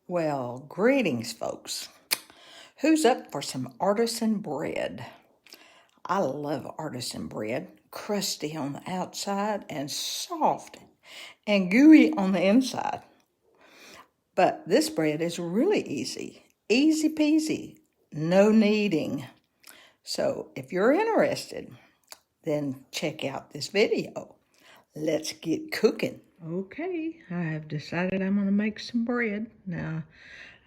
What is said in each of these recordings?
Well, greetings, folks. Who's up for some artisan bread? I love artisan bread, crusty on the outside and soft and gooey on the inside. But this bread is really easy peasy, no kneading. So if you're interested, then check out this video. Let's get cooking. Okay, I have decided I'm going to make some bread. Now,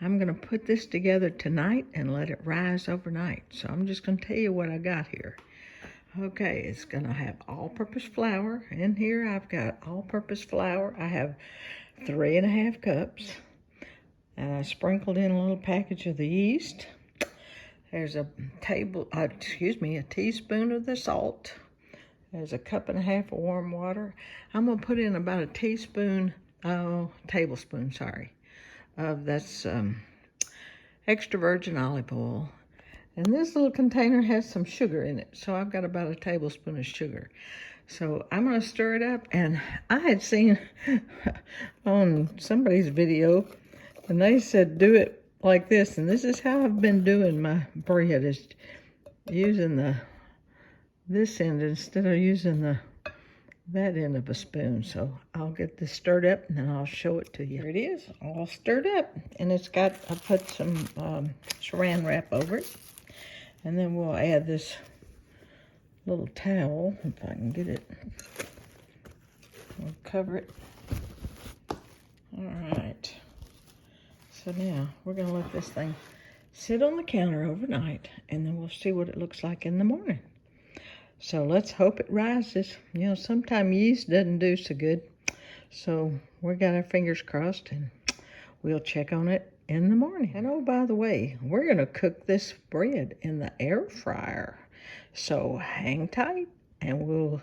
I'm going to put this together tonight and let it rise overnight. So I'm just going to tell you what I got here. Okay, it's going to have all-purpose flour. In here, I've got all-purpose flour. I have 3.5 cups. And I sprinkled in a little package of the yeast. There's a teaspoon of the salt. There's a 1.5 cups of warm water. I'm going to put in about a tablespoon, of that's extra virgin olive oil. And this little container has some sugar in it, so I've got about a tablespoon of sugar. So I'm going to stir it up, and I had seen on somebody's video, and they said do it like this, and this is how I've been doing my bread, is using this end instead of using that end of a spoon. So I'll get this stirred up and then I'll show it to you. Here it is, all stirred up, and I put some saran wrap over it, and then we'll add this little towel, if I can get it. We'll cover it. All right. So now we're gonna let this thing sit on the counter overnight, and then we'll see what it looks like in the morning. So let's hope it rises. You know, sometimes yeast doesn't do so good. So we got our fingers crossed, and we'll check on it in the morning. And oh, by the way, we're gonna cook this bread in the air fryer. So hang tight, and we'll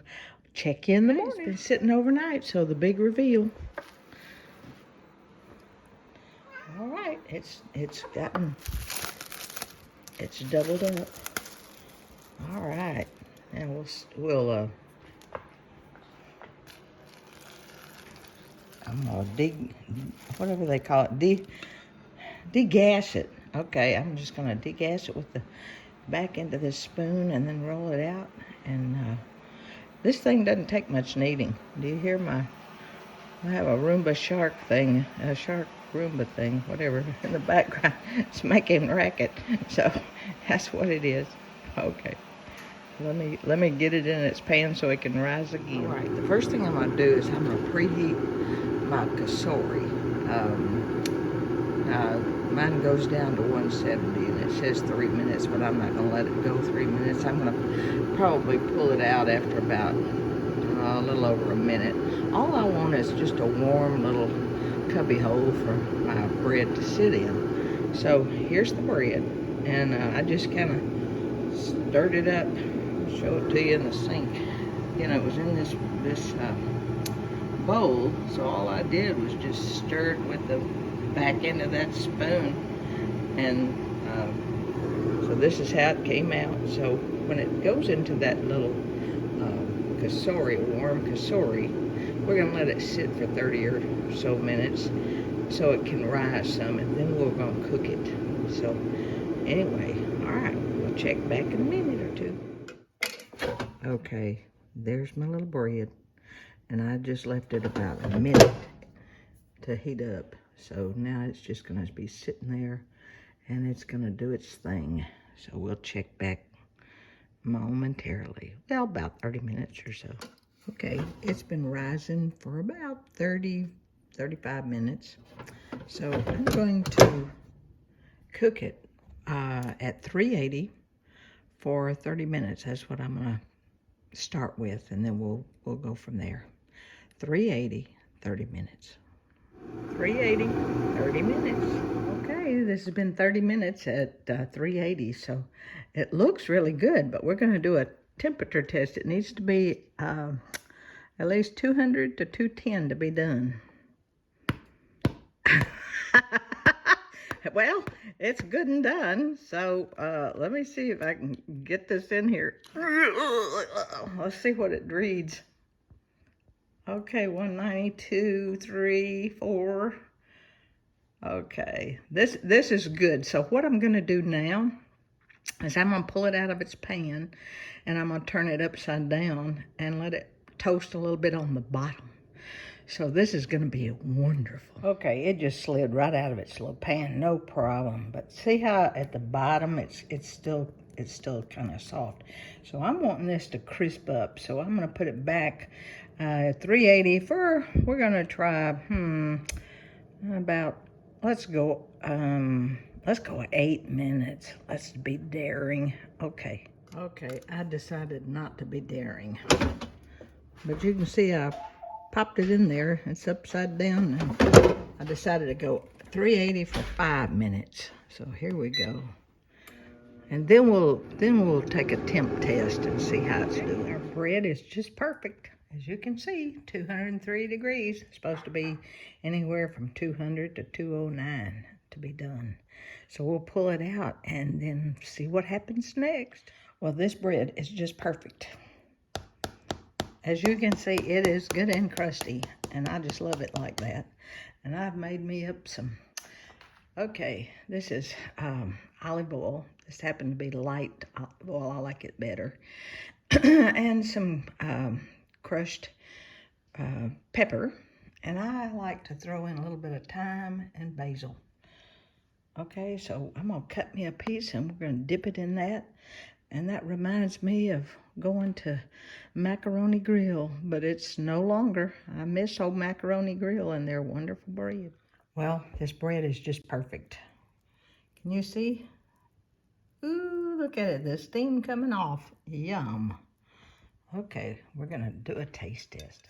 check you in the morning. It's been sitting overnight, so the big reveal. All right, it's doubled up. All right, and we'll I'm gonna whatever they call it, degas it. Okay, I'm just gonna degas it with the back end of this spoon and then roll it out. And this thing doesn't take much kneading. Do you hear I have a Roomba shark Roomba thing, whatever, in the background. It's making racket. So that's what it is. Okay. Let me get it in its pan so it can rise again. All right, the first thing I'm gonna do is I'm gonna preheat my kasori. Mine goes down to 170 and it says 3 minutes, but I'm not gonna let it go 3 minutes. I'm gonna probably pull it out after about a little over a minute. All I want is just a warm little cubby hole for my bread to sit in. So here's the bread, and I just kind of stirred it up. I'll show it to you in the sink. You know, it was in this bowl, so all I did was just stir it with the back end of that spoon, and so this is how it came out. So when it goes into that little warm kasori, we're gonna let it sit for 30 or so minutes so it can rise some, and then we're gonna cook it. So anyway, all right, we'll check back in a minute or two. Okay, there's my little bread, and I just left it about a minute to heat up. So now it's just gonna be sitting there, and it's gonna do its thing. So we'll check back momentarily. Well, about 30 minutes or so. Okay, it's been rising for about 35 minutes. So I'm going to cook it at 380 for 30 minutes. That's what I'm gonna start with, and then we'll go from there. 380, 30 minutes. 380, 30 minutes. Okay, this has been 30 minutes at 380, so it looks really good, but we're going to do a temperature test. It needs to be at least 200 to 210 to be done. Well, it's good and done, so let me see if I can get this in here. Let's see what it reads. Okay, 192, 3, 4. Okay, this is good. So what I'm going to do now is I'm going to pull it out of its pan, and I'm going to turn it upside down and let it toast a little bit on the bottom. So this is going to be wonderful. Okay, it just slid right out of its little pan, no problem. But see how at the bottom it's still kind of soft. So I'm wanting this to crisp up. So I'm going to put it back at 380 for, we're going to try about, let's go 8 minutes. Let's be daring. Okay, I decided not to be daring. But you can see I popped it in there. It's upside down. And I decided to go 380 for 5 minutes. So here we go. And then we'll take a temp test and see how it's doing. Our bread is just perfect. As you can see, 203 degrees. It's supposed to be anywhere from 200 to 209 to be done. So we'll pull it out and then see what happens next. Well, this bread is just perfect. As you can see, it is good and crusty, and I just love it like that. And I've made me up some, okay, this is olive oil. This happened to be light olive oil. I like it better. And some crushed pepper. And I like to throw in a little bit of thyme and basil. Okay, so I'm going to cut me a piece, and we're going to dip it in that. And that reminds me of going to Macaroni Grill, but it's no longer. I miss old Macaroni Grill and their wonderful bread. Well, this bread is just perfect. Can you see? Ooh, look at it, the steam coming off. Yum. Okay, we're gonna do a taste test.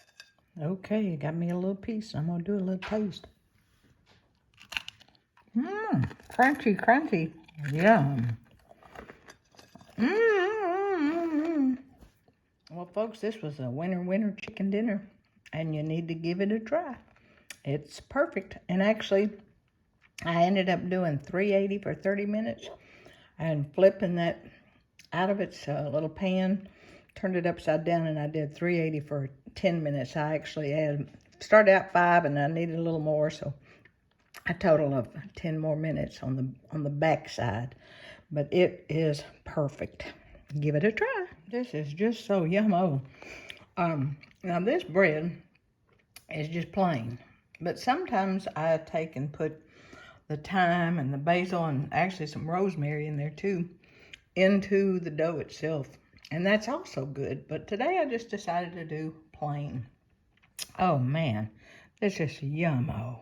Okay, got me a little piece. I'm gonna do a little taste. Crunchy, crunchy. Yum. Well, folks, this was a winner chicken dinner, and you need to give it a try. It's perfect. And actually, I ended up doing 380 for 30 minutes and flipping that out of its little pan, turned it upside down, and I did 380 for 10 minutes. I actually started out 5, and I needed a little more, so a total of 10 more minutes on the back side. But it is perfect. Give it a try. This is just so yummo. Now this bread is just plain, but sometimes I take and put the thyme and the basil and actually some rosemary in there too into the dough itself, and that's also good. But today I just decided to do plain. Oh man, this is yummo.